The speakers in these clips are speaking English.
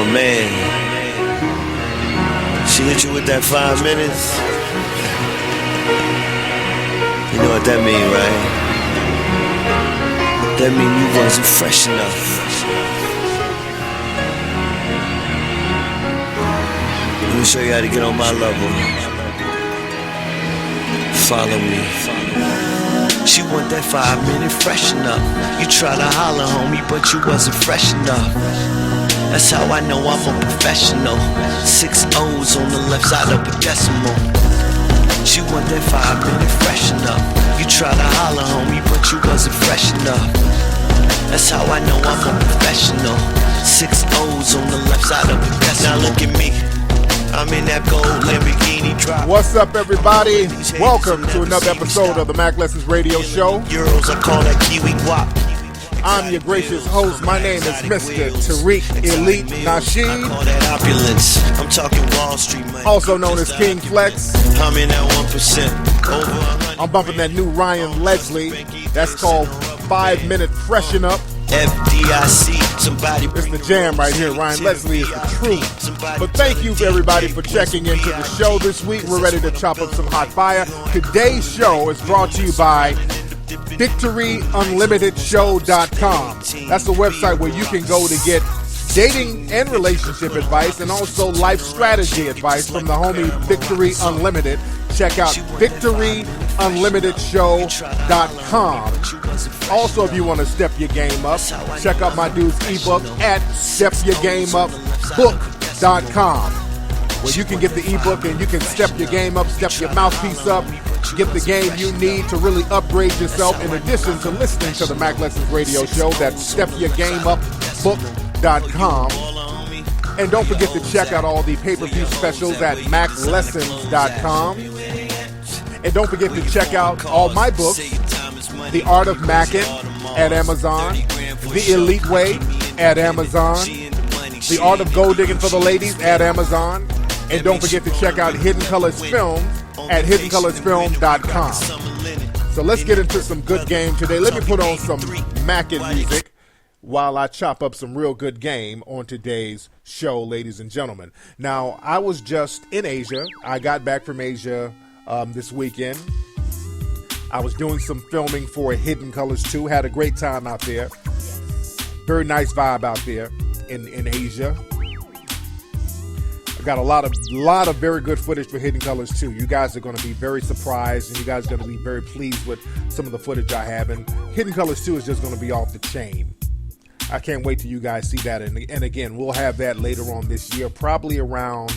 Oh man, she hit you with that 5 minutes. You know what that mean, right? That mean you wasn't fresh enough. Let me show you how to get on my level. Follow me. She want that 5 minute freshen up. You try to holler, homie, but you wasn't fresh enough. That's how I know I'm a professional. 6 O's on the left side of a decimal. She want that 5 minute freshen up. You try to holler, homie, but you wasn't fresh enough. That's how I know I'm a professional. 6 O's on the left side of a decimal. Now look at me. I'm in that gold Lamborghini drop. What's up, everybody? Welcome to another episode of the Mack Lessons Radio Show. Euros, I call that Kiwi guap. I'm your gracious host. My name is Mr. Tariq Nasheed. I call that opulence. I'm talking Wall Street money. Also known as King Flex. I'm in that 1%. Over 100. I'm bumping that new Ryan Leslie. That's called 5 Minute Freshen Up. FDIC, somebody. It's the jam right here. Ryan Leslie is the truth. But thank you to everybody for checking into the show this week. We're ready to chop up some hot fire. Today's show is brought to you by VictoryUnlimitedShow.com. That's the website where you can go to get dating and relationship advice and also life strategy advice from the homie Victory Unlimited. Check out VictoryUnlimitedShow.com. Also, if you want to step your game up, check out my dude's ebook at StepYourGameUpBook.com, where you can get the ebook and you can step your game up, step your mouthpiece up, get the game you need to really upgrade yourself in addition to listening to the Mack Lessons Radio Show. That's StepYourGameUpBook.com. And don't forget to check out all the pay-per-view specials at MackLessons.com. And don't forget to check out all my books, The Art of Mackin' at Amazon, The Elite Way at Amazon, The Art of Gold Digging for the Ladies at Amazon. And don't forget to check out Hidden Colors Films at HiddenColorsFilm.com. So let's get into some good game today. Let me put on some Mackin' music while I chop up some real good game on today's show, ladies and gentlemen. Now, I was just in Asia. I got back from Asia this weekend. I was doing some filming for Hidden Colors 2. Had a great time out there. Very nice vibe out there in Asia. I got a lot of very good footage for Hidden Colors 2. You guys are going to be very surprised, and you guys are going to be very pleased with some of the footage I have. And Hidden Colors 2 is just going to be off the chain. I can't wait till you guys see that. And again, we'll have that later on this year, probably it'll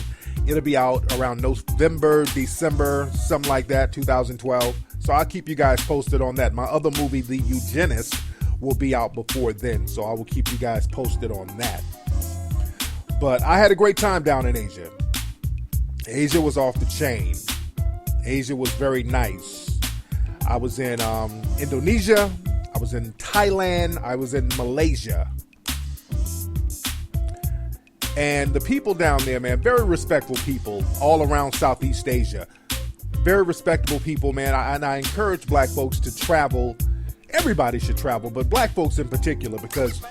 be out around November, December, something like that, 2012. So I'll keep you guys posted on that. My other movie, The Eugenist, will be out before then. So I will keep you guys posted on that. But I had a great time down in Asia. Asia was off the chain. Asia was very nice. I was in Indonesia. I was in Thailand. I was in Malaysia. And the people down there, man, very respectful people all around Southeast Asia. Very respectable people, man. And I encourage black folks to travel. Everybody should travel, but black folks in particular, because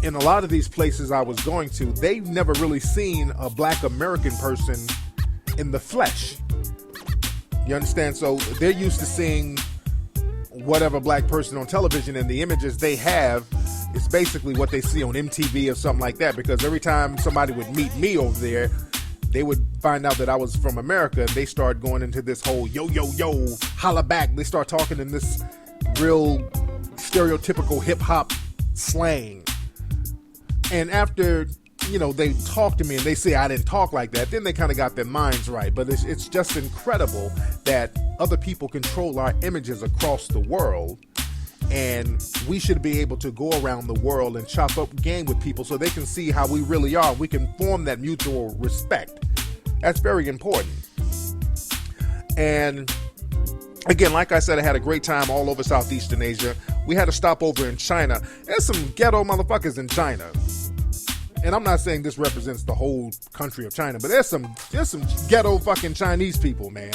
in a lot of these places I was going to, they've never really seen a black American person in the flesh. You understand? So they're used to seeing whatever black person on television, and the images they have is basically what they see on MTV or something like that, because every time somebody would meet me over there, they would find out that I was from America, and they start going into this whole yo, holla back. They start talking in this real stereotypical hip-hop slang. And after, they talk to me and they say I didn't talk like that, then they kind of got their minds right. But it's just incredible that other people control our images across the world, and we should be able to go around the world and chop up game with people so they can see how we really are. We can form that mutual respect. That's very important. And again, like I said, I had a great time all over Southeastern Asia. We had a stopover in China. There's some ghetto motherfuckers in China. And I'm not saying this represents the whole country of China, but there's some ghetto fucking Chinese people, man.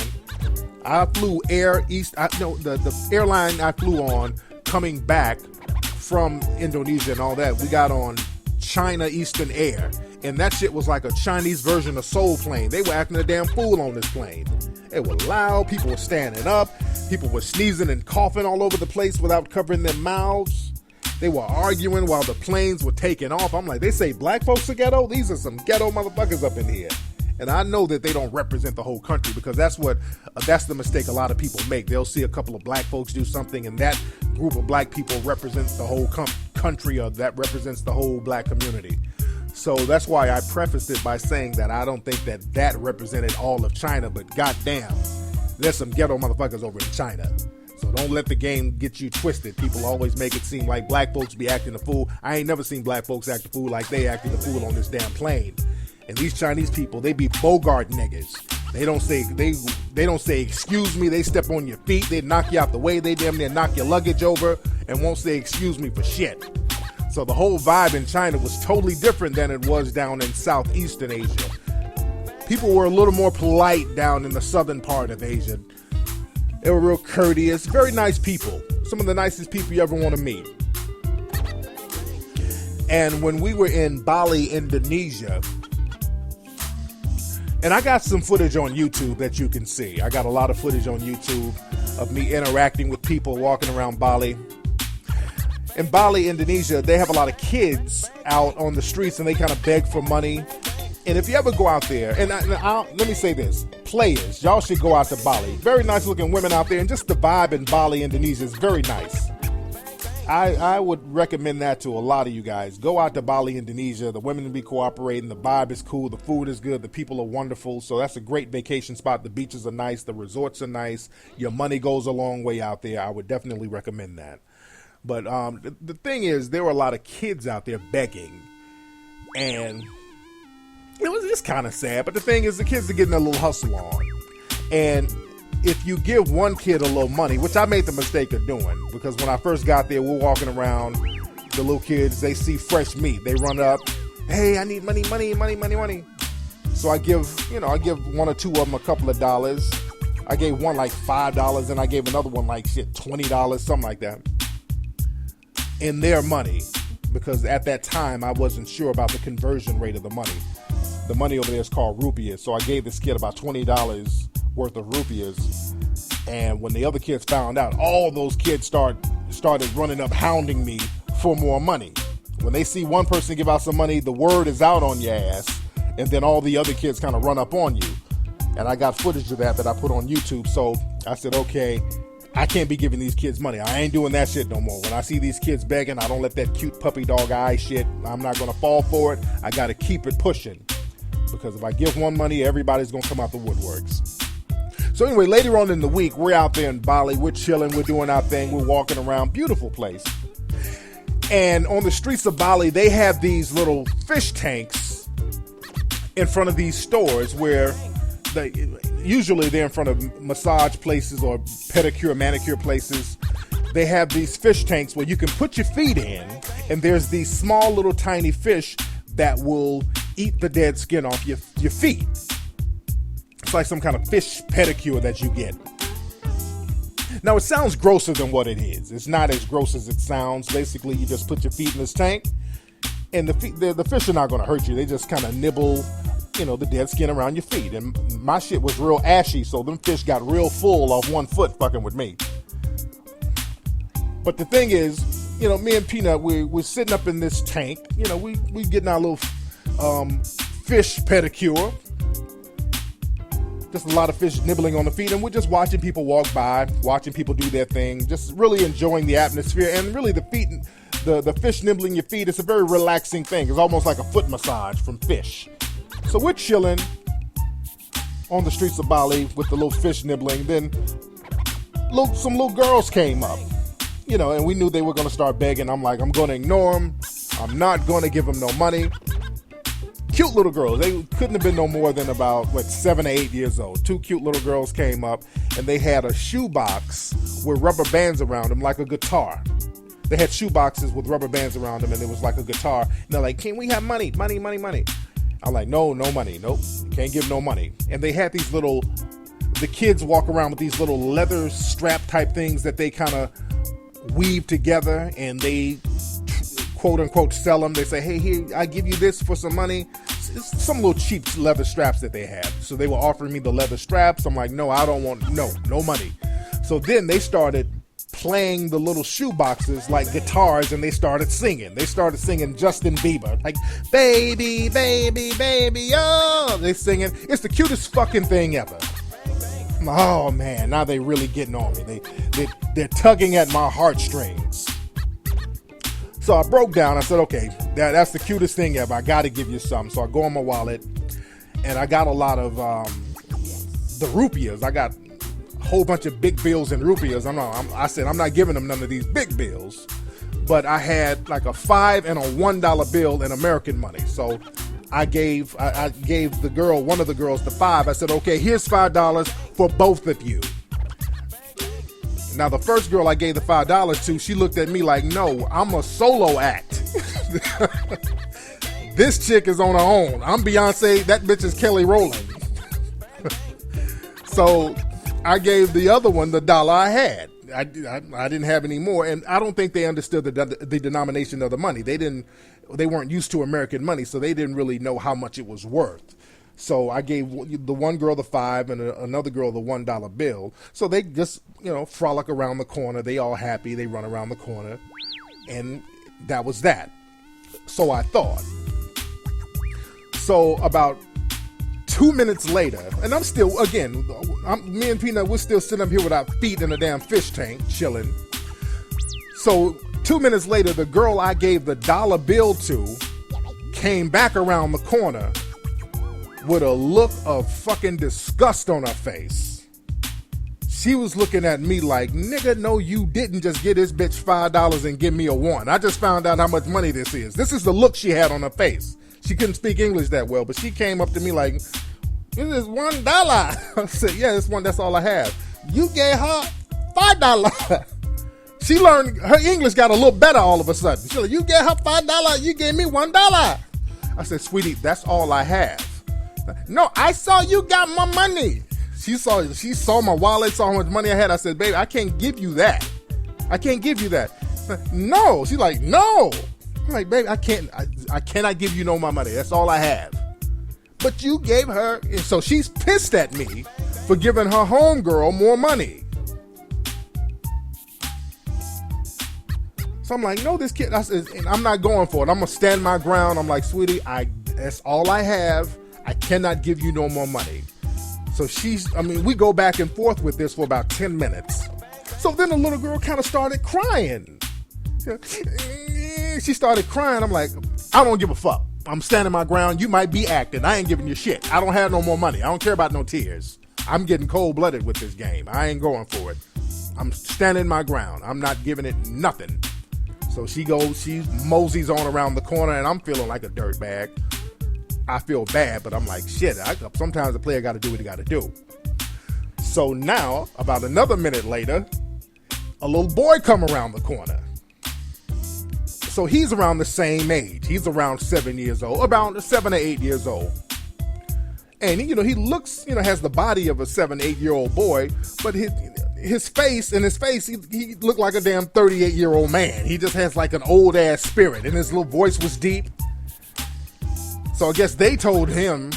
I flew the airline I flew on coming back from Indonesia and all that, we got on China Eastern Air. And that shit was like a Chinese version of Soul Plane. They were acting a damn fool on this plane. It was loud. People were standing up. People were sneezing and coughing all over the place without covering their mouths. They were arguing while the planes were taking off. I'm like, they say black folks are ghetto? These are some ghetto motherfuckers up in here. And I know that they don't represent the whole country, because that's the mistake a lot of people make. They'll see a couple of black folks do something, and that group of black people represents the whole country, or that represents the whole black community. So that's why I prefaced it by saying that I don't think that represented all of China, but goddamn, there's some ghetto motherfuckers over in China. So don't let the game get you twisted. People always make it seem like black folks be acting a fool. I ain't never seen black folks act a fool like they acting a fool on this damn plane. And these Chinese people, they be Bogart niggas. They don't say excuse me. They step on your feet. They knock you out the way. They damn near knock your luggage over and won't say excuse me for shit. So the whole vibe in China was totally different than it was down in Southeastern Asia. People were a little more polite down in the southern part of Asia. They were real courteous, very nice people. Some of the nicest people you ever want to meet. And when we were in Bali, Indonesia, and I got some footage on YouTube that you can see. I got a lot of footage on YouTube of me interacting with people walking around Bali. In Bali, Indonesia, they have a lot of kids out on the streets, and they kind of beg for money. And if you ever go out there, and let me say this, players, y'all should go out to Bali. Very nice looking women out there, and just the vibe in Bali, Indonesia is very nice. I would recommend that to a lot of you guys. Go out to Bali, Indonesia. The women will be cooperating. The vibe is cool. The food is good. The people are wonderful. So that's a great vacation spot. The beaches are nice. The resorts are nice. Your money goes a long way out there. I would definitely recommend that. But the thing is, there were a lot of kids out there begging. And it was just kind of sad. But the thing is, the kids are getting a little hustle on. And if you give one kid a little money, which I made the mistake of doing, because when I first got there, we're walking around, the little kids, they see fresh meat. They run up, hey, I need money. So I give one or two of them a couple of dollars. I gave one like $5, and I gave another one like $20, something like that. In their money, because at that time I wasn't sure about the conversion rate of the money. The money over there is called rupiahs, so I gave this kid about $20 worth of rupiahs, and when the other kids found out, all those kids started running up hounding me for more money. When they see one person give out some money, the word is out on your ass, and then all the other kids kind of run up on you. And I got footage of that I put on YouTube, so I said, okay, I can't be giving these kids money. I ain't doing that shit no more. When I see these kids begging, I don't let that cute puppy dog eye shit. I'm not going to fall for it. I got to keep it pushing. Because if I give one money, everybody's going to come out the woodworks. So anyway, later on in the week, we're out there in Bali. We're chilling. We're doing our thing. We're walking around. Beautiful place. And on the streets of Bali, they have these little fish tanks in front of these stores where usually they're in front of massage places or pedicure, manicure places. They have these fish tanks where you can put your feet in, and there's these small little tiny fish that will eat the dead skin off your feet. It's like some kind of fish pedicure that you get. Now, it sounds grosser than what it is. It's not as gross as it sounds. Basically, you just put your feet in this tank, and the fish are not going to hurt you. They just kind of nibble, the dead skin around your feet. And my shit was real ashy, so them fish got real full off one foot fucking with me. But the thing is, me and Peanut, we're sitting up in this tank. We getting our little fish pedicure. Just a lot of fish nibbling on the feet, and we're just watching people walk by, watching people do their thing, just really enjoying the atmosphere. And really, the fish nibbling your feet, it's a very relaxing thing. It's almost like a foot massage from fish. So we're chilling on the streets of Bali with the little fish nibbling. Then some little girls came up, and we knew they were going to start begging. I'm like, I'm going to ignore them. I'm not going to give them no money. Cute little girls. They couldn't have been no more than about 7 or 8 years old. Two cute little girls came up, and they had a shoebox with rubber bands around them like a guitar. They had shoe boxes with rubber bands around them, and it was like a guitar. And they're like, can we have money? Money. I'm like, no money. Nope, can't give no money. And they had the kids walk around with these little leather strap type things that they kind of weave together, and they quote unquote sell them. They say, hey, here, I give you this for some money. it's some little cheap leather straps that they have. So they were offering me the leather straps. I'm like, no, I don't want, no money. So then they started playing the little shoe boxes like guitars, and they started singing. They started singing Justin Bieber, like baby, baby, baby, oh. They singing. It's the cutest fucking thing ever. Oh man, now they really getting on me. They're tugging at my heartstrings. So I broke down. I said, okay, that's the cutest thing ever. I got to give you something. So I go in my wallet, and I got a lot of the rupees. I got a whole bunch of big bills and rupees. I said, I'm not giving them none of these big bills. But I had like a $5 and a $1 bill in American money. So I gave the girl, one of the girls, the $5. I said, okay, here's $5 for both of you. Now, the first girl I gave the $5 to, she looked at me like, no, I'm a solo act. This chick is on her own. I'm Beyonce. That bitch is Kelly Rowland. So I gave the other one the $1 I had. I didn't have any more, and I don't think they understood the denomination of the money. They weren't used to American money, so they didn't really know how much it was worth. So I gave the one girl the $5 and another girl the $1 bill. So they just, frolic around the corner. They all happy. They run around the corner. And that was that. So I thought. So about 2 minutes later, and I'm still, me and Peanut, we're still sitting up here with our feet in a damn fish tank, chilling. So 2 minutes later, the girl I gave the $1 bill to came back around the corner with a look of fucking disgust on her face. She was looking at me like, nigga, no, you didn't just get this bitch $5 and give me a $1. I just found out how much money this is. This is the look she had on her face. She couldn't speak English that well, but she came up to me like, this is $1. I said, yeah, this one, that's all I have. You gave her $5. She learned, her English got a little better all of a sudden. She's like, you gave her $5, you gave me $1. I said, sweetie, that's all I have. No, I saw you got my money. She saw my wallet, saw how much money I had. I said, baby, I can't give you that. I can't give you that. No. She's like, no. I'm like, baby, I cannot give you no more money. That's all I have. But you gave her, and so she's pissed at me for giving her homegirl more money. So I'm like, no, this kid, and I'm not going for it. I'm going to stand my ground. I'm like, sweetie, that's all I have. I cannot give you no more money. So we go back and forth with this for about 10 minutes. So then the little girl kind of started crying. She started crying. I'm like, I don't give a fuck. I'm standing my ground. You might be acting. I ain't giving you shit. I don't have no more money. I don't care about no tears. I'm getting cold-blooded with this game. I ain't going for it. I'm standing my ground. I'm not giving it nothing. So she moseys on around the corner, and I'm feeling like a dirtbag. I feel bad, but I'm like, shit, sometimes the player got to do what he got to do. So now, about another minute later, a little boy come around the corner. So he's around the same age. He's around 7 years old, about 7 or 8 years old. And, he looks, has the body of a 7, 8-year-old boy, but his face, he looked like a damn 38-year-old man. He just has like an old-ass spirit, and his little voice was deep. So I guess they told him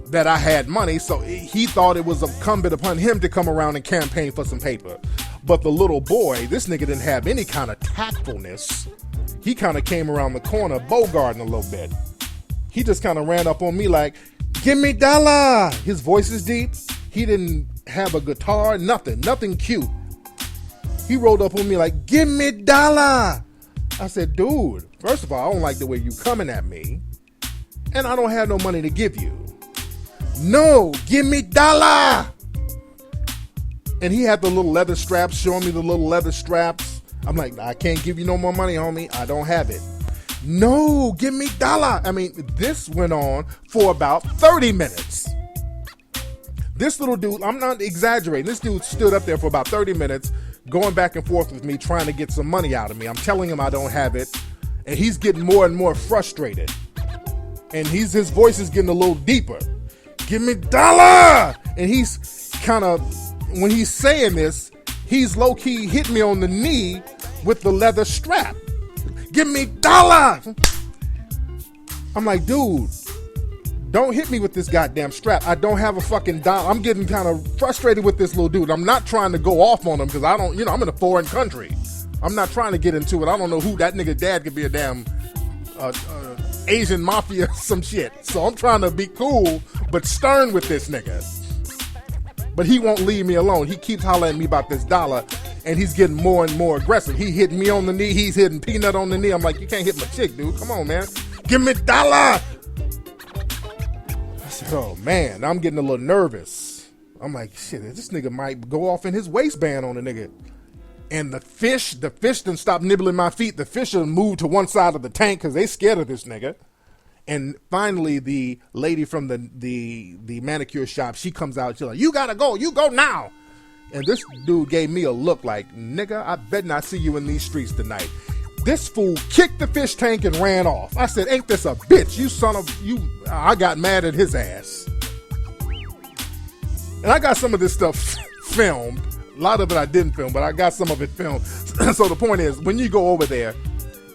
that I had money, so he thought it was incumbent upon him to come around and campaign for some paper. But the little boy, this nigga didn't have any kind of tactfulness. He kind of came around the corner, bogarting a little bit. He just kind of ran up on me like, give me $1. His voice is deep. He didn't have a guitar, nothing cute. He rolled up on me like, give me $1. I said, dude, first of all, I don't like the way you coming at me. And I don't have no money to give you. No, give me $1. And he had the little leather straps, showing me the little leather straps. I'm like, I can't give you no more money, homie. I don't have it. No, give me $1. I mean, this went on for about 30 minutes. This little dude, I'm not exaggerating. This dude stood up there for about 30 minutes, going back and forth with me, trying to get some money out of me. I'm telling him I don't have it. And he's getting more and more frustrated. And his voice is getting a little deeper. Give me $1. And he's kind of, when he's saying this, he's low-key hit me on the knee with the leather strap. Give me $1. I'm like, dude, don't hit me with this goddamn strap. I don't have a fucking dollar. I'm getting kind of frustrated with this little dude. I'm not trying to go off on him because I don't, I'm in a foreign country. I'm not trying to get into it. I don't know who that nigga dad could be, a damn Asian mafia some shit. So I'm trying to be cool but stern with this nigga. But he won't leave me alone. He keeps hollering at me about this dollar, and he's getting more and more aggressive. He hitting me on the knee. He's hitting Peanut on the knee. I'm like, you can't hit my chick, dude. Come on, man. Give me $1. I said, oh, man. I'm getting a little nervous. I'm like, shit, this nigga might go off in his waistband on the nigga. And the fish done stopped nibbling my feet. The fish done moved to one side of the tank because they scared of this nigga. And finally, the lady from the manicure shop, she comes out. She's like, you gotta go. You go now. And this dude gave me a look like, nigga, I bet not see you in these streets tonight. This fool kicked the fish tank and ran off. I said, ain't this a bitch? You son of, you. I got mad at his ass. And I got some of this stuff filmed. A lot of it I didn't film, but I got some of it filmed. So the point is, when you go over there,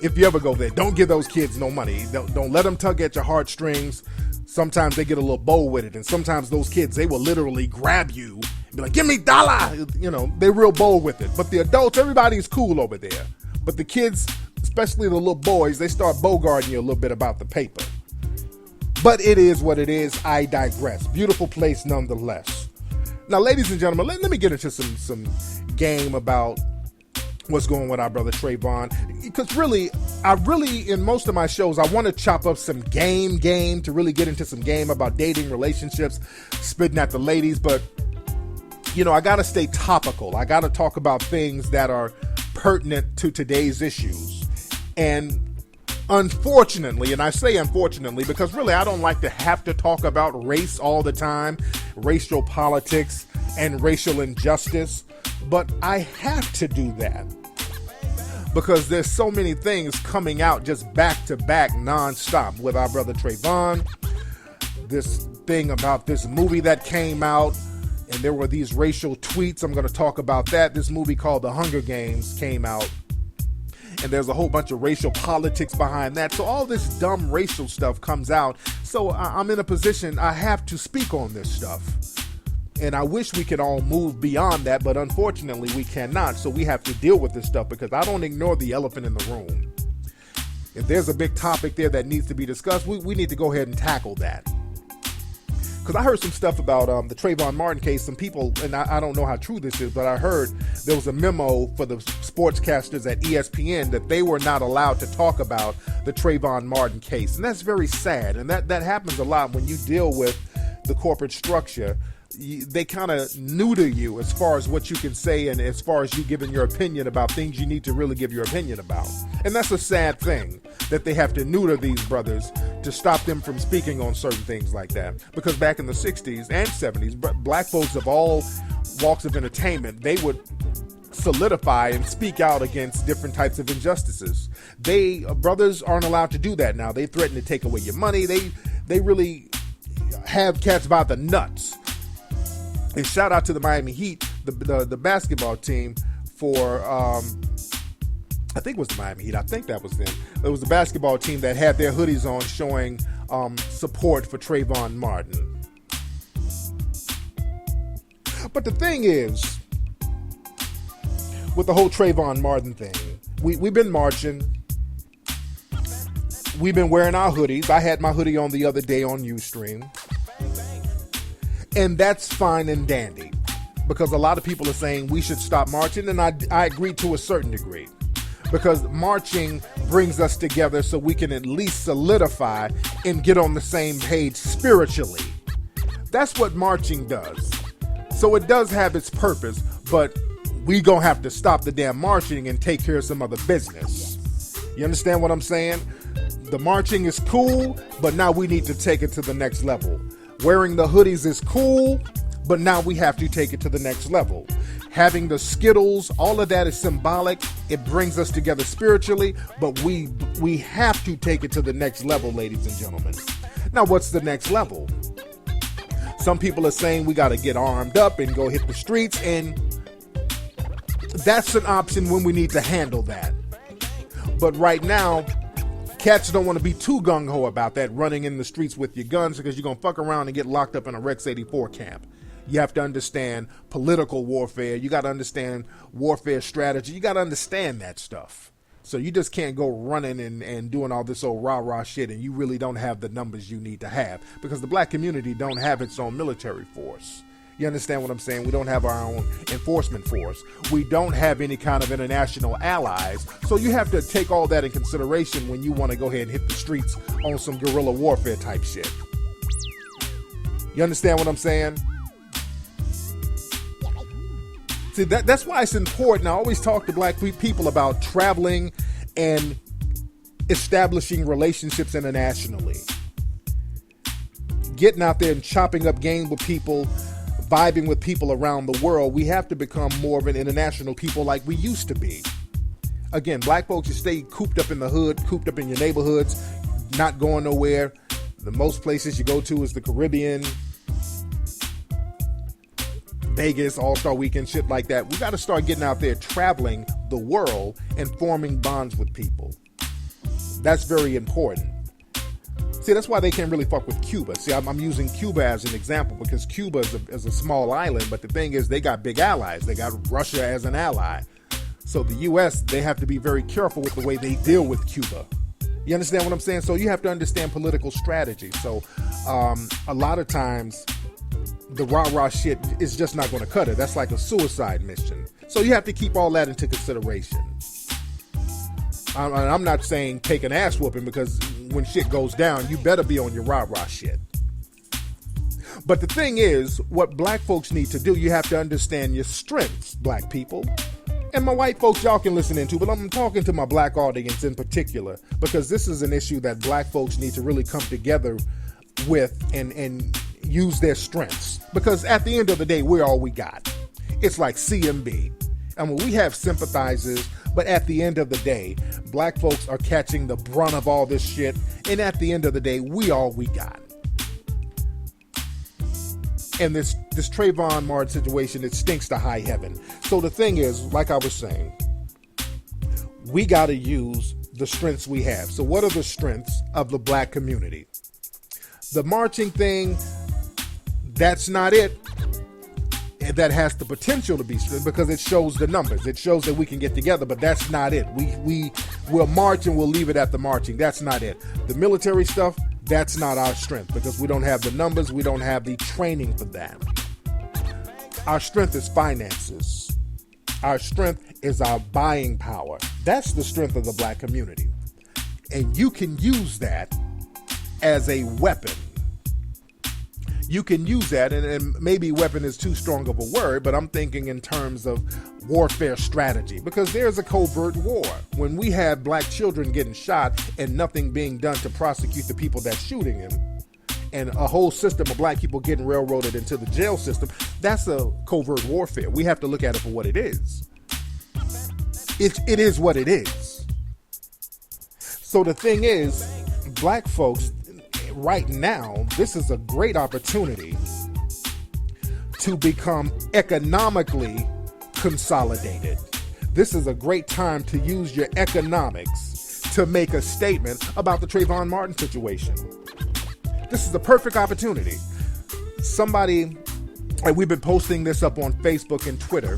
if you ever go there, don't give those kids no money. Don't let them tug at your heartstrings. Sometimes they get a little bold with it. And sometimes those kids, they will literally grab you and be like, give me $1. They're real bold with it. But the adults, everybody's cool over there. But the kids, especially the little boys, they start bogarting you a little bit about the paper. But it is what it is. I digress. Beautiful place nonetheless. Now, ladies and gentlemen, let me get into some game about what's going on with our brother Trayvon, because in most of my shows, I want to chop up some game to really get into some game about dating, relationships, spitting at the ladies, but I got to stay topical. I got to talk about things that are pertinent to today's issues. And unfortunately, and I say unfortunately because really I don't like to have to talk about race all the time, racial politics and racial injustice, but I have to do that because there's so many things coming out just back to back nonstop with our brother Trayvon. This thing about this movie that came out, and there were these racial tweets. I'm going to talk about that. This movie called The Hunger Games came out, and there's a whole bunch of racial politics behind that. So all this dumb racial stuff comes out. So I'm in a position, I have to speak on this stuff. And I wish we could all move beyond that, but unfortunately we cannot. So we have to deal with this stuff because I don't ignore the elephant in the room. If there's a big topic there that needs to be discussed, we need to go ahead and tackle that. Because I heard some stuff about the Trayvon Martin case. Some people, and I don't know how true this is, but I heard there was a memo for the sportscasters at ESPN that they were not allowed to talk about the Trayvon Martin case. And that's very sad. And that happens a lot when you deal with the corporate structure. They kind of neuter you as far as what you can say and as far as you giving your opinion about things you need to really give your opinion about. And that's a sad thing that they have to neuter these brothers to stop them from speaking on certain things like that. Because back in the 60s and 70s, black folks of all walks of entertainment, they would solidify and speak out against different types of injustices. Brothers aren't allowed to do that now. They threaten to take away your money. They really have cats by the nuts. And shout out to the Miami Heat, the basketball team for, I think it was the Miami Heat. I think that was them. It was the basketball team that had their hoodies on showing support for Trayvon Martin. But the thing is, with the whole Trayvon Martin thing, we've been marching. We've been wearing our hoodies. I had my hoodie on the other day on Ustream. And that's fine and dandy because a lot of people are saying we should stop marching, and I agree to a certain degree because marching brings us together so we can at least solidify and get on the same page spiritually. That's what marching does. So it does have its purpose, but we gonna have to stop the damn marching and take care of some other business. You understand what I'm saying? The marching is cool, but now we need to take it to the next level. Wearing the hoodies is cool, but now we have to take it to the next level. Having the Skittles, all of that is symbolic. It brings us together spiritually, but we have to take it to the next level, ladies and gentlemen. Now, what's the next level? Some people are saying we got to get armed up and go hit the streets, and that's an option when we need to handle that. But right now, Cats don't want to be too gung-ho about that, running in the streets with your guns, because you're going to fuck around and get locked up in a Rex 84 camp. You have to understand political warfare. You got to understand warfare strategy. You got to understand that stuff. So you just can't go running and doing all this old rah-rah shit, and you really don't have the numbers you need to have, because the black community don't have its own military force. You understand what I'm saying? We don't have our own enforcement force. We don't have any kind of international allies. So you have to take all that in consideration when you want to go ahead and hit the streets on some guerrilla warfare type shit. You understand what I'm saying? See, that's why it's important. I always talk to black people about traveling and establishing relationships internationally. Getting out there and chopping up game with people, vibing with people around the world. We have to become more of an international people like we used to be. Again, black folks, you stay cooped up in the hood, cooped up in your neighborhoods, not going nowhere. The most places you go to is the Caribbean, Vegas, All-Star Weekend, shit like that. We got to start getting out there, traveling the world and forming bonds with people. That's very important. See, that's why they can't really fuck with Cuba. See, I'm using Cuba as an example because Cuba is a small island, but the thing is they got big allies. They got Russia as an ally. So the U.S., they have to be very careful with the way they deal with Cuba. You understand what I'm saying? So you have to understand political strategy. So a lot of times the rah-rah shit is just not going to cut it. That's like a suicide mission. So you have to keep all that into consideration. I'm not saying take an ass whooping, because when shit goes down, you better be on your rah-rah shit. But the thing is, what black folks need to do, you have to understand your strengths, black people. And my white folks, y'all can listen into, but I'm talking to my black audience in particular, because this is an issue that black folks need to really come together with and use their strengths. Because at the end of the day, we're all we got. It's like CMB. I mean, we have sympathizers, but at the end of the day, black folks are catching the brunt of all this shit. And at the end of the day, we all we got. And this Trayvon Martin situation, it stinks to high heaven. So the thing is, like I was saying, we got to use the strengths we have. So what are the strengths of the black community? The marching thing, that's not it. That has the potential to be strength because it shows the numbers. It shows that we can get together, but that's not it. We'll march and we'll leave it at the marching. That's not it. The military stuff, that's not our strength because we don't have the numbers. We don't have the training for that. Our strength is finances. Our strength is our buying power. That's the strength of the black community. And you can use that as a weapon. You can use that, and maybe weapon is too strong of a word, but I'm thinking in terms of warfare strategy, because there's a covert war. When we have black children getting shot and nothing being done to prosecute the people that's shooting them, and a whole system of black people getting railroaded into the jail system, that's a covert warfare. We have to look at it for what it is. It is what it is. So the thing is, black folks, right now, this is a great opportunity to become economically consolidated. This is a great time to use your economics to make a statement about the Trayvon Martin situation. This is the perfect opportunity. Somebody, and we've been posting this up on Facebook and Twitter.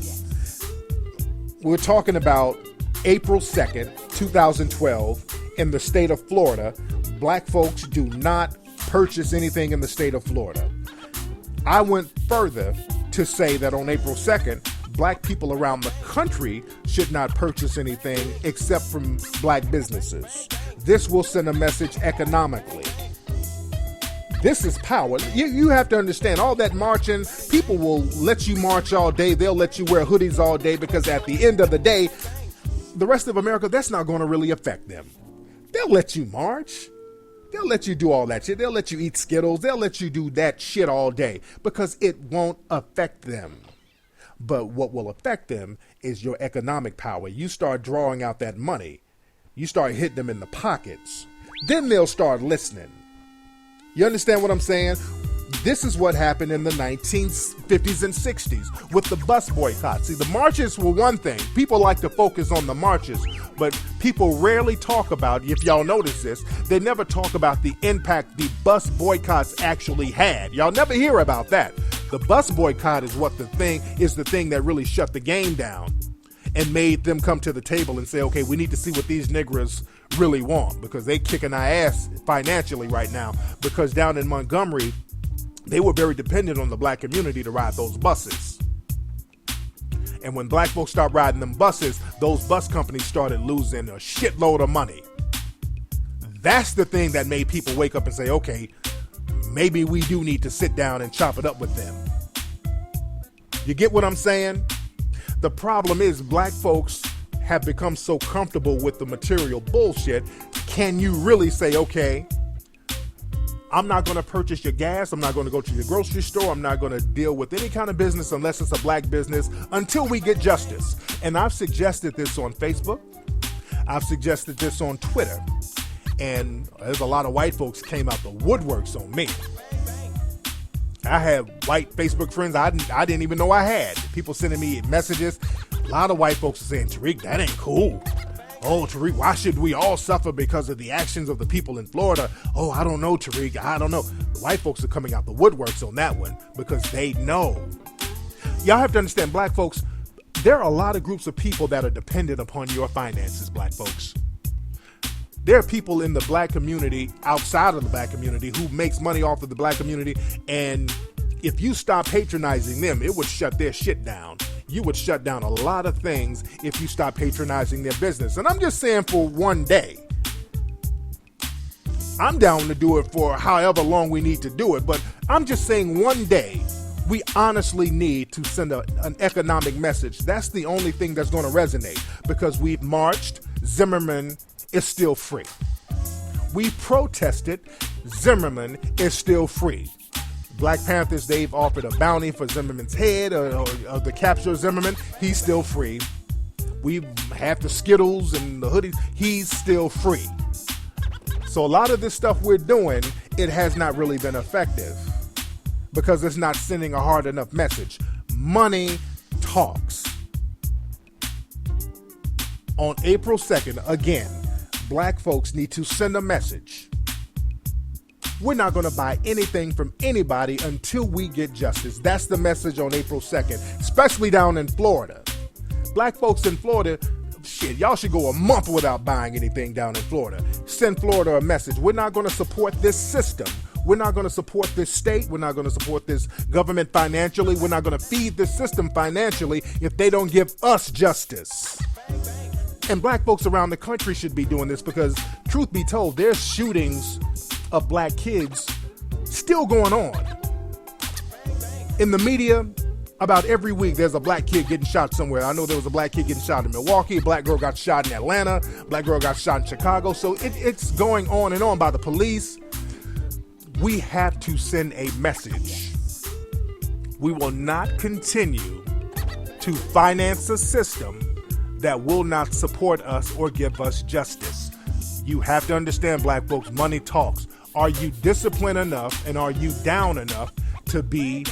We're talking about April 2nd, 2012, in the state of Florida. Black folks do not purchase anything in the state of Florida. I went further to say that on April 2nd, black people around the country should not purchase anything except from black businesses. This will send a message economically. This is power. You have to understand, all that marching, people will let you march all day. They'll let you wear hoodies all day because at the end of the day, the rest of America, that's not going to really affect them. They'll let you march. They'll let you do all that shit. They'll let you eat Skittles. They'll let you do that shit all day because it won't affect them. But what will affect them is your economic power. You start drawing out that money. You start hitting them in the pockets. Then they'll start listening. You understand what I'm saying? This is what happened in the 1950s and 60s with the bus boycott. See, the marches were one thing. People like to focus on the marches, but people rarely talk about, if y'all notice this, they never talk about the impact the bus boycotts actually had. Y'all never hear about that. The bus boycott is the thing that really shut the game down and made them come to the table and say, okay, we need to see what these niggers really want, because they kicking our ass financially right now, because down in Montgomery, they were very dependent on the black community to ride those buses. And when black folks start riding them buses, those bus companies started losing a shitload of money. That's the thing that made people wake up and say, okay, maybe we do need to sit down and chop it up with them. You get what I'm saying? The problem is black folks have become so comfortable with the material bullshit. Can you really say, okay, I'm not going to purchase your gas, I'm not going to go to your grocery store, I'm not going to deal with any kind of business unless it's a black business until we get justice. And I've suggested this on Facebook, I've suggested this on Twitter, and there's a lot of white folks came out the woodworks on me. I have white Facebook friends I didn't even know I had. People sending me messages. A lot of white folks are saying, Tariq, that ain't cool. Oh, Tariq, why should we all suffer because of the actions of the people in Florida? Oh, I don't know, Tariq, I don't know. The white folks are coming out the woodworks on that one because they know. Y'all have to understand, black folks, there are a lot of groups of people that are dependent upon your finances, black folks. There are people in the black community, outside of the black community, who makes money off of the black community, and if you stop patronizing them, it would shut their shit down. You would shut down a lot of things if you stop patronizing their business. And I'm just saying for one day. I'm down to do it for however long we need to do it, but I'm just saying one day we honestly need to send an economic message. That's the only thing that's going to resonate, because we've marched. Zimmerman is still free. We protested. Zimmerman is still free. Black Panthers, they've offered a bounty for Zimmerman's head or the capture of Zimmerman. He's still free. We have the Skittles and the hoodies. He's still free. So a lot of this stuff we're doing, it has not really been effective because it's not sending a hard enough message. Money talks. On April 2nd, again, black folks need to send a message. We're not going to buy anything from anybody until we get justice. That's the message on April 2nd, especially down in Florida. Black folks in Florida, shit, y'all should go a month without buying anything down in Florida. Send Florida a message. We're not going to support this system. We're not going to support this state. We're not going to support this government financially. We're not going to feed this system financially if they don't give us justice. And black folks around the country should be doing this because, truth be told, there's shootings of black kids still going on. In the media, about every week, there's a black kid getting shot somewhere. I know there was a black kid getting shot in Milwaukee. A black girl got shot in Atlanta. A black girl got shot in Chicago. So it's going on and on by the police. We have to send a message. We will not continue to finance a system that will not support us or give us justice. You have to understand, black folks, money talks. Are you disciplined enough and are you down enough to be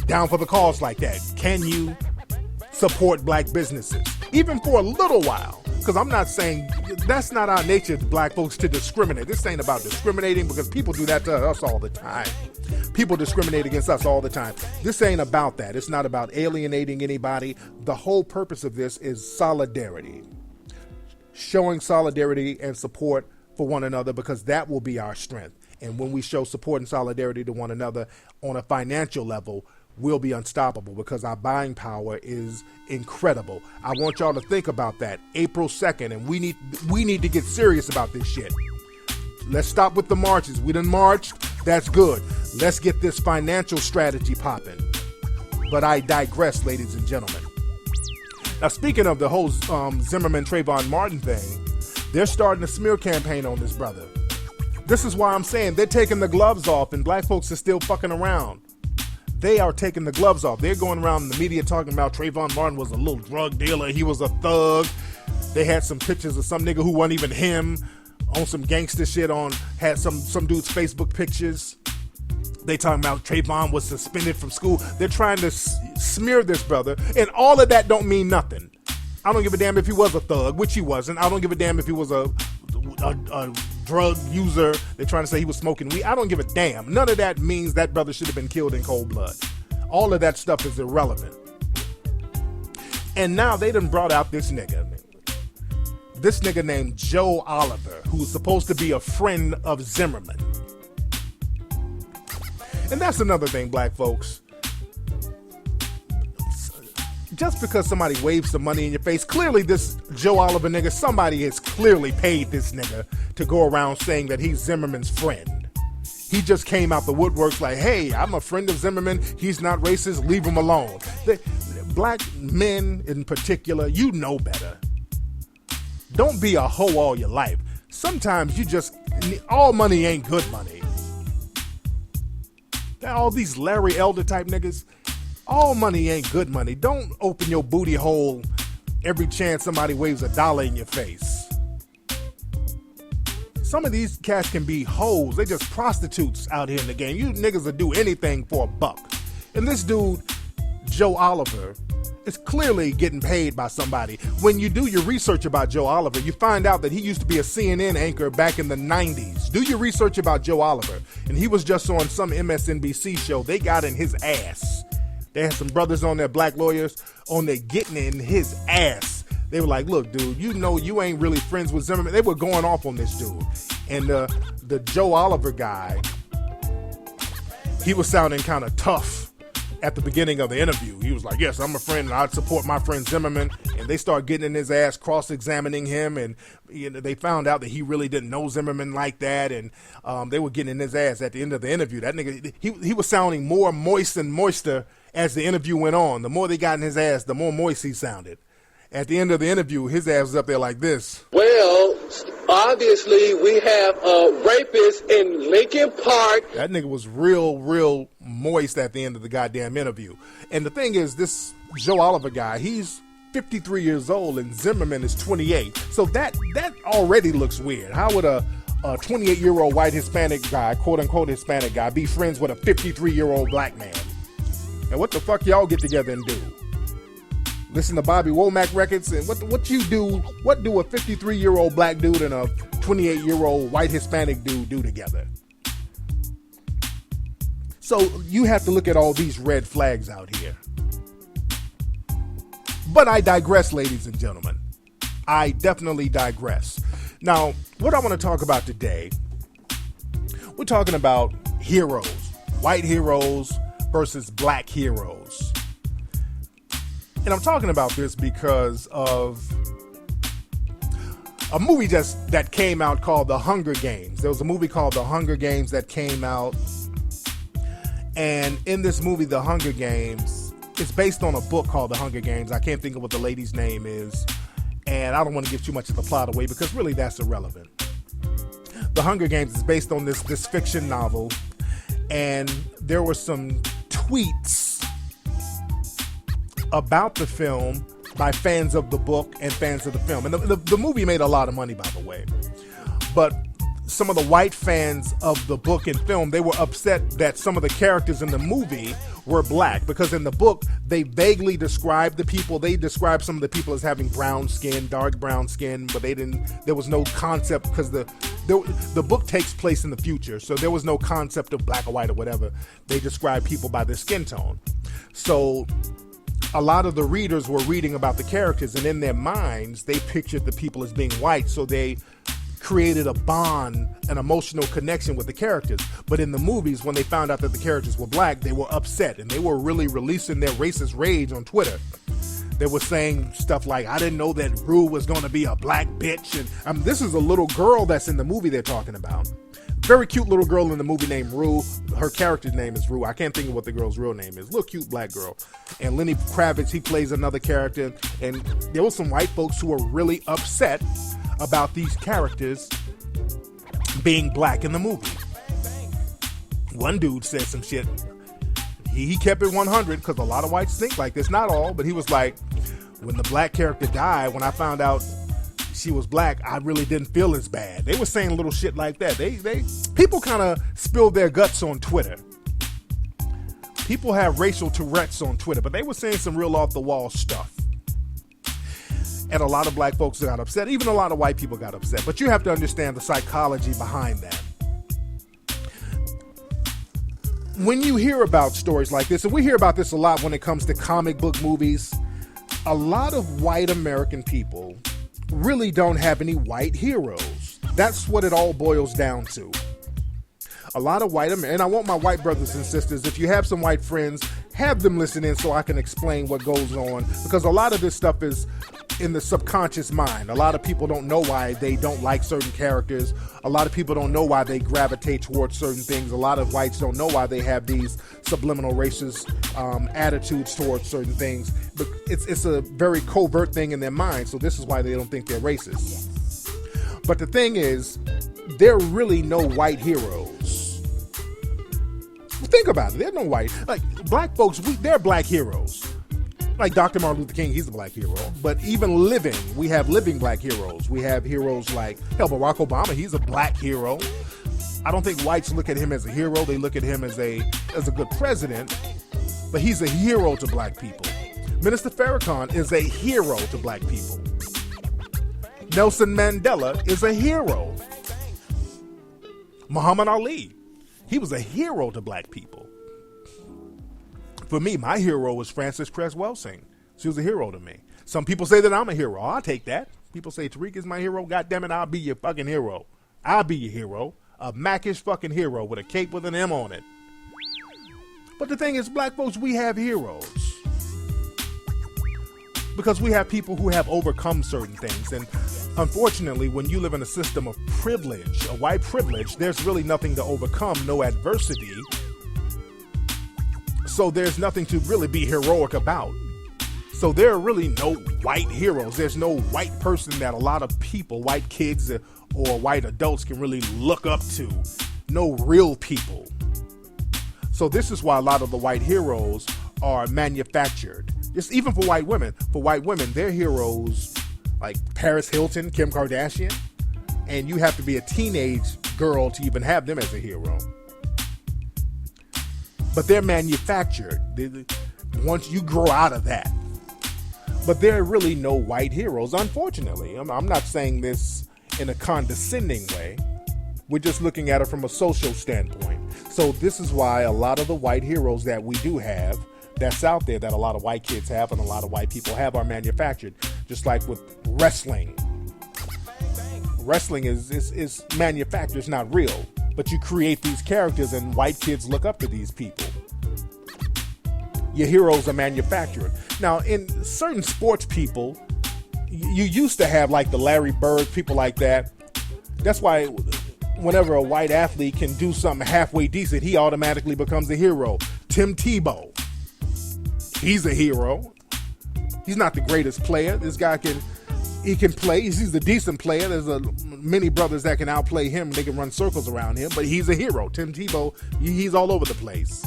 down for the cause like that? Can you support black businesses, even for a little while? Because I'm not saying, that's not our nature, black folks, to discriminate. This ain't about discriminating because people do that to us all the time. People discriminate against us all the time. This ain't about that. It's not about alienating anybody. The whole purpose of this is solidarity. Showing solidarity and support for one another, because that will be our strength. And when we show support and solidarity to one another on a financial level, we'll be unstoppable because our buying power is incredible. I want y'all to think about that. April 2nd, and we need to get serious about this shit. Let's stop with the marches. We done marched. That's good. Let's get this financial strategy popping. But I digress, ladies and gentlemen. Now, speaking of the whole Zimmerman Trayvon Martin thing, they're starting a smear campaign on this brother. This is why I'm saying they're taking the gloves off and black folks are still fucking around. They are taking the gloves off. They're going around in the media talking about Trayvon Martin was a little drug dealer. He was a thug. They had some pictures of some nigga who wasn't even him on some gangster shit had some dude's Facebook pictures. They talking about Trayvon was suspended from school. They're trying to smear this brother, and all of that don't mean nothing. I don't give a damn if he was a thug, which he wasn't. I don't give a damn if he was a drug user. They're trying to say he was smoking weed. I don't give a damn. None of that means that brother should have been killed in cold blood. All of that stuff is irrelevant. And now they done brought out this nigga. This nigga named Joe Oliver, who's supposed to be a friend of Zimmerman. And that's another thing, black folks. Just because somebody waves some money in your face, clearly this Joe Oliver nigga, somebody has clearly paid this nigga to go around saying that he's Zimmerman's friend. He just came out the woodworks like, hey, I'm a friend of Zimmerman. He's not racist. Leave him alone. Black men in particular, you know better. Don't be a hoe all your life. Sometimes you just, all money ain't good money. All these Larry Elder type niggas, all money ain't good money. Don't open your booty hole every chance somebody waves $1 in your face. Some of these cats can be hoes. They just prostitutes out here in the game. You niggas will do anything for $1. And this dude, Joe Oliver, is clearly getting paid by somebody. When you do your research about Joe Oliver, you find out that he used to be a CNN anchor back in the 90s. Do your research about Joe Oliver. And he was just on some MSNBC show. They got in his ass. They had some brothers on there, black lawyers, on there getting in his ass. They were like, look, dude, you know you ain't really friends with Zimmerman. They were going off on this dude. And the Joe Oliver guy, he was sounding kind of tough at the beginning of the interview. He was like, yes, I'm a friend and I'd support my friend Zimmerman. And they started getting in his ass, cross-examining him. And they found out that he really didn't know Zimmerman like that. And they were getting in his ass at the end of the interview. That nigga, he was sounding more moist and moister as the interview went on. The more they got in his ass, the more moist he sounded. At the end of the interview, his ass was up there like this. Well, obviously, we have a rapist in Lincoln Park. That nigga was real moist at the end of the goddamn interview. And the thing is, this Joe Oliver guy, he's 53 years old and Zimmerman is 28. So that already looks weird. How would a 28-year-old white Hispanic guy, quote-unquote Hispanic guy, be friends with a 53-year-old black man? And what the fuck y'all get together and do? Listen to Bobby Womack records, and what you do? What do a 53-year-old black dude and a 28-year-old white Hispanic dude do together? So you have to look at all these red flags out here. But I digress, ladies and gentlemen. I definitely digress. Now, what I want to talk about today, we're talking about heroes, white heroes versus black heroes. And I'm talking about this because of a movie that came out called The Hunger Games. There was a movie called The Hunger Games that came out. And in this movie, The Hunger Games, it's based on a book called The Hunger Games. I can't think of what the lady's name is. And I don't want to give too much of the plot away because really that's irrelevant. The Hunger Games is based on this fiction novel. And there were some tweets about the film by fans of the book and fans of the film. And the movie made a lot of money, by the way. But some of the white fans of the book and film, they were upset that some of the characters in the movie were black, because in the book, they vaguely described the people. They described some of the people as having brown skin, dark brown skin, but there was no concept, because the book takes place in the future, so there was no concept of black or white or whatever. They described people by their skin tone. So a lot of the readers were reading about the characters, and in their minds, they pictured the people as being white, so they created a bond, an emotional connection with the characters. But in the movies, when they found out that the characters were black, they were upset, and they were really releasing their racist rage on Twitter. They were saying stuff like, I didn't know that Rue was going to be a black bitch. And this is a little girl that's in the movie they're talking about. Very cute little girl in the movie named Rue. Her character's name is Rue. I can't think of what the girl's real name is. Little cute black girl. And Lenny Kravitz, he plays another character. And there were some white folks who were really upset about these characters being black in the movie. One dude said some shit. He kept it 100 because a lot of whites think like this. Not all, but he was like, when the black character died, when I found out she was black, I really didn't feel as bad. They were saying little shit like that. People kind of spilled their guts on Twitter. People have racial Tourette's on Twitter, but they were saying some real off-the-wall stuff. And a lot of black folks got upset. Even a lot of white people got upset. But you have to understand the psychology behind that. When you hear about stories like this, and we hear about this a lot when it comes to comic book movies, a lot of white American people really don't have any white heroes. That's what it all boils down to. A lot of white, and I want my white brothers and sisters, if you have some white friends, have them listen in so I can explain what goes on, because a lot of this stuff is in the subconscious mind. A lot of people don't know why they don't like certain characters. A lot of people don't know why they gravitate towards certain things. A lot of whites don't know why they have these subliminal racist attitudes towards certain things. But it's a very covert thing in their mind, so this is why they don't think they're racist. But the thing is, there are really no white heroes. Think about it. There's no white. Like, black folks, they're black heroes. Like Dr. Martin Luther King, he's a black hero. But even living, we have living black heroes. We have heroes like, hell, Barack Obama, he's a black hero. I don't think whites look at him as a hero. They look at him as a good president. But he's a hero to black people. Minister Farrakhan is a hero to black people. Nelson Mandela is a hero. Muhammad Ali, he was a hero to black people. For me, my hero was Frances Cress Welsing. She was a hero to me. Some people say that I'm a hero. I'll take that. People say Tariq is my hero. God damn it, I'll be your fucking hero. I'll be your hero. A Mackish fucking hero with a cape with an M on it. But the thing is, black folks, we have heroes. Because we have people who have overcome certain things. And unfortunately, when you live in a system of privilege, a white privilege, there's really nothing to overcome, no adversity. So there's nothing to really be heroic about. So there are really no white heroes. There's no white person that a lot of people, white kids or white adults, can really look up to. No real people. So this is why a lot of the white heroes are manufactured. Just even for white women. For white women, they're heroes like Paris Hilton, Kim Kardashian. And you have to be a teenage girl to even have them as a hero. But they're manufactured. Once you grow out of that. But there are really no white heroes, unfortunately. I'm not saying this in a condescending way. We're just looking at it from a social standpoint. So this is why a lot of the white heroes that we do have, that's out there, that a lot of white kids have and a lot of white people have, are manufactured. Just like with wrestling. Wrestling is manufactured, it's not real. But you create these characters and white kids look up to these people. Your heroes are manufactured. Now, in certain sports people, you used to have like the Larry Bird, people like that. That's why whenever a white athlete can do something halfway decent, he automatically becomes a hero. Tim Tebow, he's a hero. He's not the greatest player. This guy can play. He's a decent player. There's many brothers that can outplay him. They can run circles around him, but he's a hero. Tim Tebow, he's all over the place.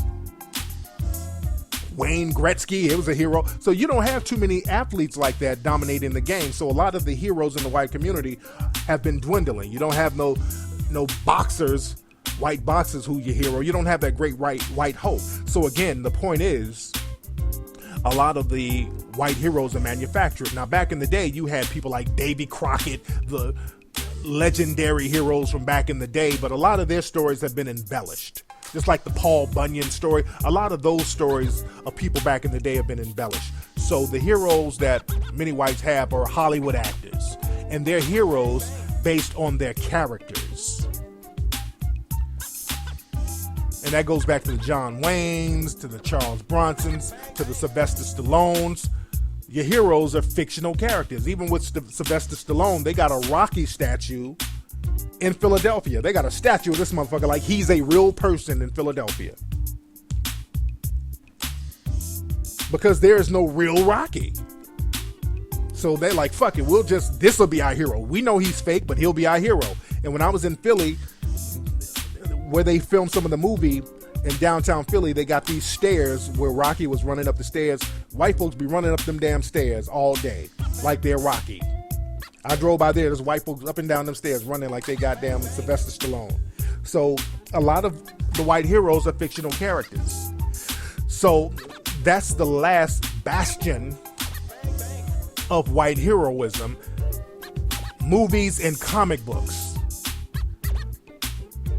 Wayne Gretzky, he was a hero. So you don't have too many athletes like that dominating the game. So a lot of the heroes in the white community have been dwindling. You don't have no boxers, white boxers who your hero. You don't have that great white hope. So again, the point is, a lot of the white heroes are manufactured. Now, back in the day, you had people like Davy Crockett, the legendary heroes from back in the day, but a lot of their stories have been embellished. Just like the Paul Bunyan story, a lot of those stories of people back in the day have been embellished. So the heroes that many whites have are Hollywood actors, and they're heroes based on their characters. And that goes back to the John Waynes, to the Charles Bronsons, to the Sylvester Stallones. Your heroes are fictional characters. Even with Sylvester Stallone, they got a Rocky statue in Philadelphia. They got a statue of this motherfucker like he's a real person in Philadelphia. Because there is no real Rocky. So they're like, fuck it, this will be our hero. We know he's fake, but he'll be our hero. And when I was in Philly, where they filmed some of the movie in downtown Philly, they got these stairs where Rocky was running up the stairs. White folks be running up them damn stairs all day like they're Rocky. I drove by there, there's white folks up and down them stairs running like they goddamn Sylvester Stallone. So a lot of the white heroes are fictional characters. So that's the last bastion of white heroism. Movies and comic books.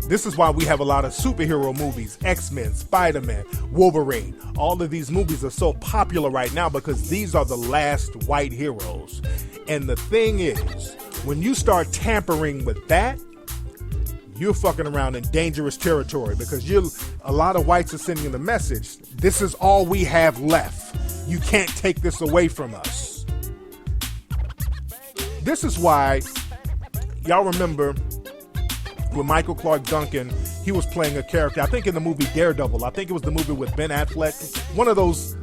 This is why we have a lot of superhero movies, X-Men, Spider-Man, Wolverine. All of these movies are so popular right now because these are the last white heroes. And the thing is, when you start tampering with that, you're fucking around in dangerous territory because a lot of whites are sending the message, this is all we have left. You can't take this away from us. This is why, y'all remember when Michael Clark Duncan, he was playing a character, I think in the movie Daredevil, I think it was the movie with Ben Affleck, one of those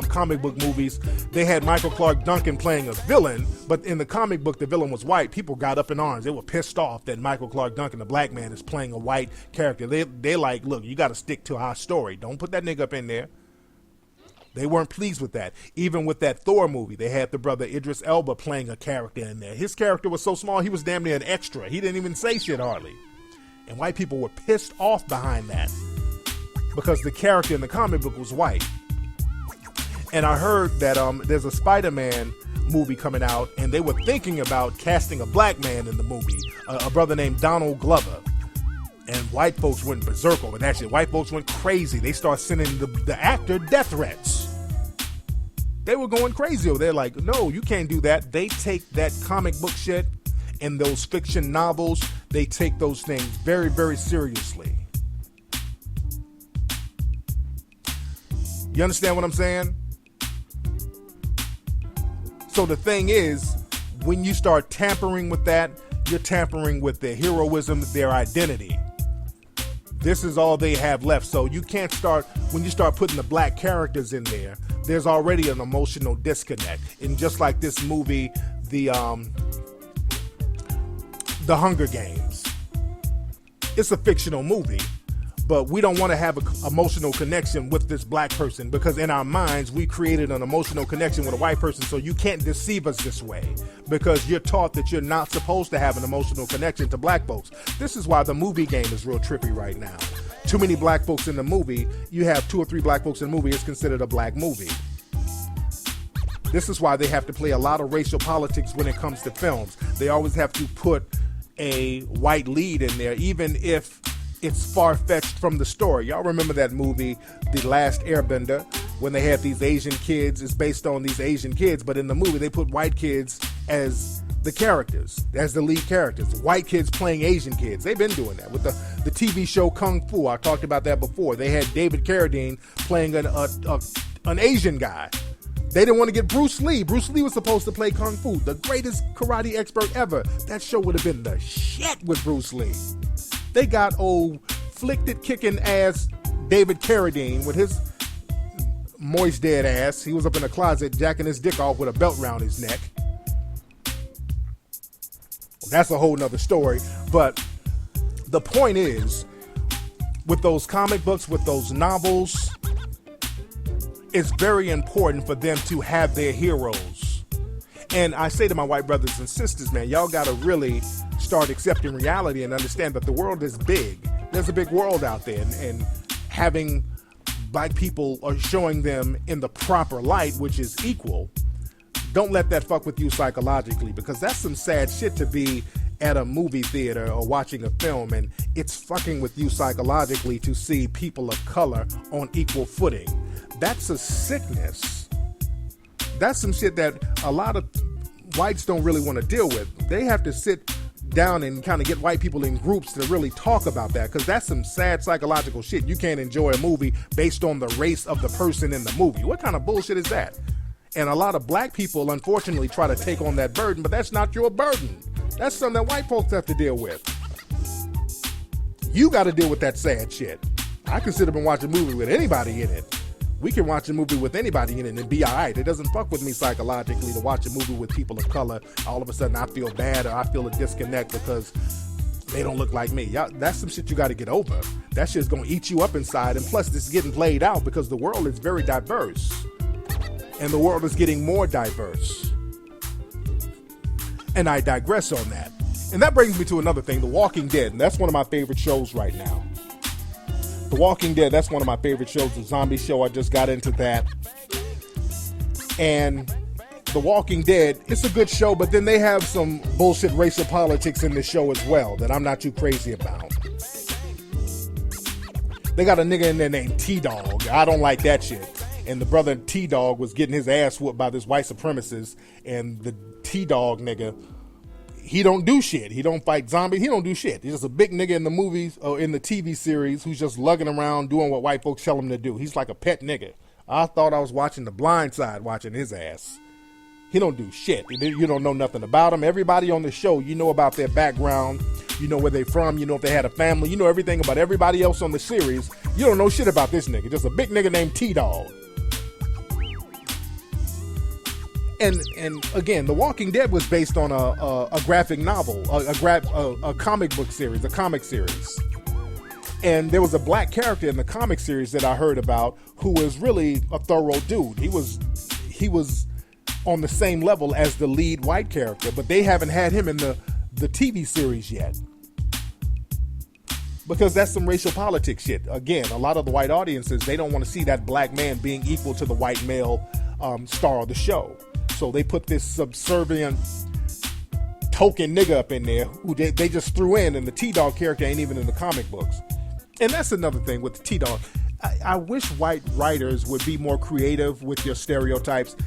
comic book movies, they had Michael Clark Duncan playing a villain, but in the comic book, the villain was white. People got up in arms. They were pissed off that Michael Clark Duncan, the black man, is playing a white character. They like, look, you got to stick to our story. Don't put that nigga up in there. They weren't pleased with that. Even with that Thor movie, they had the brother Idris Elba playing a character in there. His character was so small, he was damn near an extra. He didn't even say shit hardly. And white people were pissed off behind that because the character in the comic book was white. And I heard that there's a Spider-Man movie coming out, and they were thinking about casting a black man in the movie, a brother named Donald Glover. And white folks went berserk over that shit. White folks went crazy. They started sending the actor death threats. They were going crazy over there. Like, no, you can't do that. They take that comic book shit and those fiction novels, they take those things very, very seriously. You understand what I'm saying? So the thing is, when you start tampering with that, you're tampering with their heroism, their identity. This is all they have left. So you can't start, when you start putting the black characters in there, there's already an emotional disconnect. And just like this movie, the Hunger Games, it's a fictional movie, but we don't want to have an emotional connection with this black person because in our minds, we created an emotional connection with a white person. So you can't deceive us this way because you're taught that you're not supposed to have an emotional connection to black folks. This is why the movie game is real trippy right now. Too many black folks in the movie. You have 2 or 3 black folks in the movie, it's considered a black movie. This is why they have to play a lot of racial politics when it comes to films. They always have to put a white lead in there, even if it's far-fetched from the story. Y'all remember that movie, The Last Airbender, when they had these Asian kids? It's based on these Asian kids, but in the movie they put white kids as the characters, as the lead characters. White kids playing Asian kids. They've been doing that with the TV show Kung Fu. I talked about that before. They had David Carradine playing an Asian guy. They didn't want to get Bruce Lee. Bruce Lee was supposed to play Kung Fu, the greatest karate expert ever. That show would have been the shit with Bruce Lee. They got old flicked kicking ass David Carradine with his moist dead ass. He was up in a closet jacking his dick off with a belt around his neck. Well, that's a whole nother story. But the point is, with those comic books, with those novels, it's very important for them to have their heroes. And I say to my white brothers and sisters, man, y'all got to really start accepting reality and understand that the world is big. There's a big world out there, and having black people or showing them in the proper light, which is equal, don't let that fuck with you psychologically, because that's some sad shit to be at a movie theater or watching a film and it's fucking with you psychologically to see people of color on equal footing. That's a sickness. That's some shit that a lot of whites don't really want to deal with. They have to sit down and kind of get white people in groups to really talk about that, because that's some sad psychological shit. You can't enjoy a movie based on the race of the person in the movie. What kind of bullshit is that? And a lot of black people, unfortunately, try to take on that burden, but that's not your burden. That's something that white folks have to deal with. You got to deal with that sad shit. I can sit up and watch a movie with anybody in it. We can watch a movie with anybody in it and be all right. It doesn't fuck with me psychologically to watch a movie with people of color. All of a sudden I feel bad or I feel a disconnect because they don't look like me. Y'all, that's some shit you got to get over. That shit's going to eat you up inside. And plus, this is getting played out because the world is very diverse. And the world is getting more diverse. And I digress on that. And that brings me to another thing, The Walking Dead. And that's one of my favorite shows right now. The Walking Dead, that's one of my favorite shows. The zombie show, I just got into that. And The Walking Dead, it's a good show, but then they have some bullshit racial politics in the show as well that I'm not too crazy about. They got a nigga in there named T-Dog. I don't like that shit. And the brother T-Dog was getting his ass whooped by this white supremacist. And the T-Dog nigga, he don't do shit. He don't fight zombies. He don't do shit. He's just a big nigga in the movies or in the TV series who's just lugging around doing what white folks tell him to do. He's like a pet nigga. I thought I was watching The Blind Side watching his ass. He don't do shit. You don't know nothing about him. Everybody on the show, you know about their background. You know where they from. You know if they had a family. You know everything about everybody else on the series. You don't know shit about this nigga. Just a big nigga named T-Dog. And again, The Walking Dead was based on a graphic novel, a comic book series, a comic series. And there was a black character in the comic series that I heard about who was really a thorough dude. He was on the same level as the lead white character, but they haven't had him in the TV series yet. Because that's some racial politics shit. Again, a lot of the white audiences, they don't want to see that black man being equal to the white male star of the show. So they put this subservient token nigga up in there who they just threw in, and the T-Dog character ain't even in the comic books. And that's another thing with the T-Dog. I wish white writers would be more creative with your stereotypes.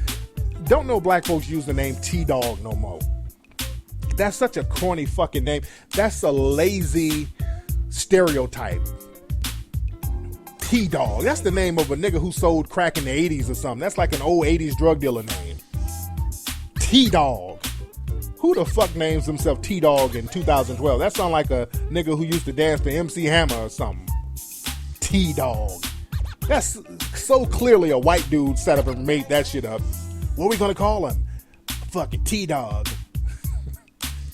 Don't know black folks use the name T-Dog no more. That's such a corny fucking name. That's a lazy stereotype. T-Dog. That's the name of a nigga who sold crack in the 80s or something. That's like an old 80s drug dealer name. T-Dog. Who the fuck names himself T-Dog in 2012? That sounds like a nigga who used to dance to MC Hammer or something. T-Dog. That's so clearly a white dude set up and made that shit up. What are we gonna call him? Fucking T-Dog.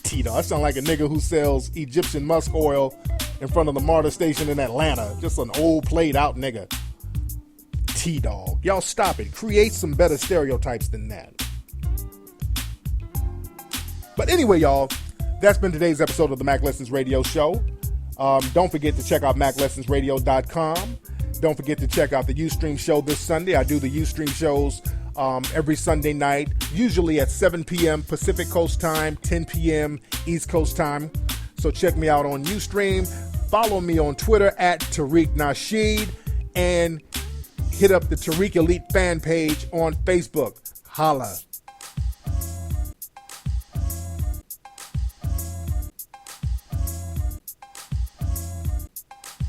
T-Dog. That sounds like a nigga who sells Egyptian musk oil in front of the MARTA station in Atlanta. Just an old played out nigga. T-Dog. Y'all stop it. Create some better stereotypes than that. But anyway, y'all, that's been today's episode of the Mack Lessons Radio Show. Don't forget to check out MackLessonsRadio.com. Don't forget to check out the Ustream show this Sunday. I do the Ustream shows every Sunday night, usually at 7 p.m. Pacific Coast time, 10 p.m. East Coast time. So check me out on Ustream. Follow me on Twitter at Tariq Nasheed, and hit up the Tariq Elite fan page on Facebook. Holla.